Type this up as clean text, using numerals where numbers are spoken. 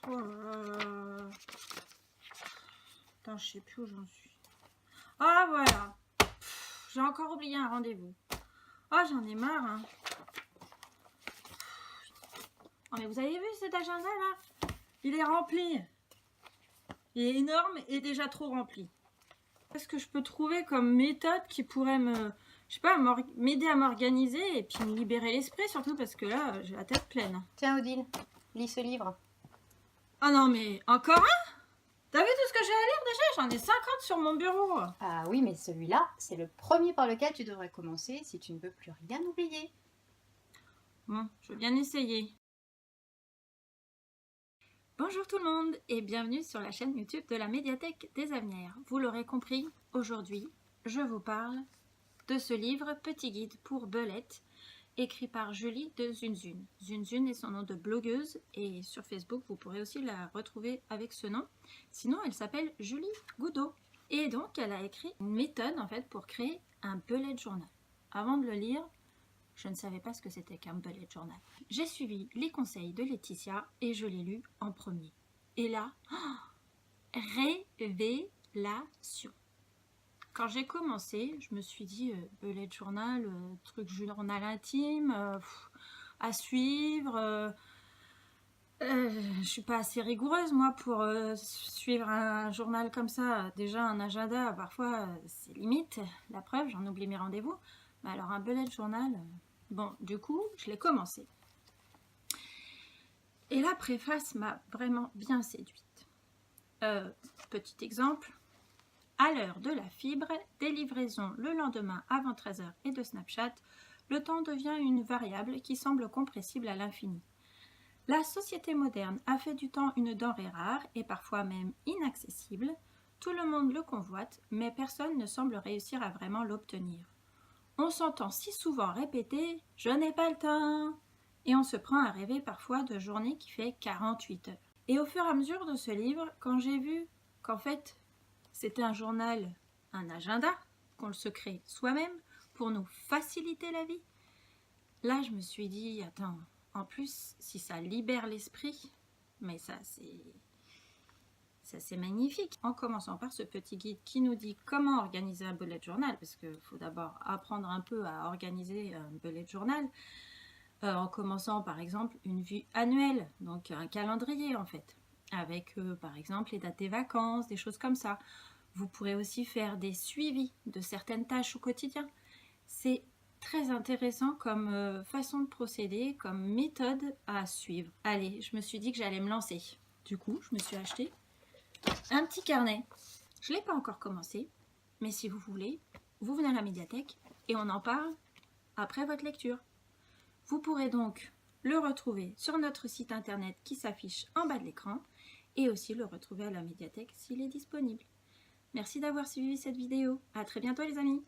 Oh là là. Putain, je sais plus où j'en suis. Ah voilà. J'ai encore oublié un rendez-vous. Ah, j'en ai marre. Hein. Oh, mais vous avez vu cet agenda là? Il est rempli. Il est énorme et déjà trop rempli. Qu'est-ce que je peux trouver comme méthode qui pourrait me... Je sais pas, m'aider à m'organiser et puis me libérer l'esprit, surtout parce que là, j'ai la tête pleine. Tiens, Odile, lis ce livre. Ah non, mais encore un? T'as vu tout ce que j'ai à lire déjà? J'en ai 50 sur mon bureau. Ah oui, mais celui-là, c'est le premier par lequel tu devrais commencer si tu ne veux plus rien oublier. Bon, je veux bien essayer. Bonjour tout le monde et bienvenue sur la chaîne YouTube de la médiathèque des Avenières. Vous l'aurez compris, aujourd'hui, je vous parle de ce livre Petit guide pour Belette, écrit par Julie de Zunzun. Zunzun est son nom de blogueuse et sur Facebook, vous pourrez aussi la retrouver avec ce nom. Sinon, elle s'appelle Julie Goudot. Et donc, elle a écrit une méthode en fait pour créer un bullet journal. Avant de le lire, je ne savais pas ce que c'était qu'un bullet journal. J'ai suivi les conseils de Laetitia et je l'ai lu en premier. Et là, révélation. Quand j'ai commencé, je me suis dit bullet journal, truc journal intime, à suivre. Je suis pas assez rigoureuse moi pour suivre un journal comme ça. Déjà un agenda, parfois c'est limite. La preuve, j'en oublie mes rendez-vous. Mais alors un bullet journal, bon, du coup, je l'ai commencé. Et la préface m'a vraiment bien séduite. Petit exemple. À l'heure de la fibre, des livraisons le lendemain avant 13 h et de Snapchat, le temps devient une variable qui semble compressible à l'infini. La société moderne a fait du temps une denrée rare et parfois même inaccessible. Tout le monde le convoite, mais personne ne semble réussir à vraiment l'obtenir. On s'entend si souvent répéter « je n'ai pas le temps » et on se prend à rêver parfois de journées qui fait 48 heures. Et au fur et à mesure de ce livre, quand j'ai vu qu'en fait c'était un journal, un agenda, qu'on se crée soi-même pour nous faciliter la vie, là je me suis dit, attends, en plus si ça libère l'esprit, mais ça c'est magnifique. En commençant par ce petit guide qui nous dit comment organiser un bullet journal, parce qu'il faut d'abord apprendre un peu à organiser un bullet journal, en commençant par exemple une vue annuelle, donc un calendrier en fait, avec par exemple les dates des vacances, des choses comme ça. Vous pourrez aussi faire des suivis de certaines tâches au quotidien. C'est très intéressant comme façon de procéder, comme méthode à suivre. Allez, je me suis dit que j'allais me lancer. Du coup, je me suis acheté un petit carnet. Je ne l'ai pas encore commencé, mais si vous voulez, vous venez à la médiathèque et on en parle après votre lecture. Vous pourrez donc le retrouver sur notre site internet qui s'affiche en bas de l'écran et aussi le retrouver à la médiathèque s'il est disponible. Merci d'avoir suivi cette vidéo. À très bientôt les amis.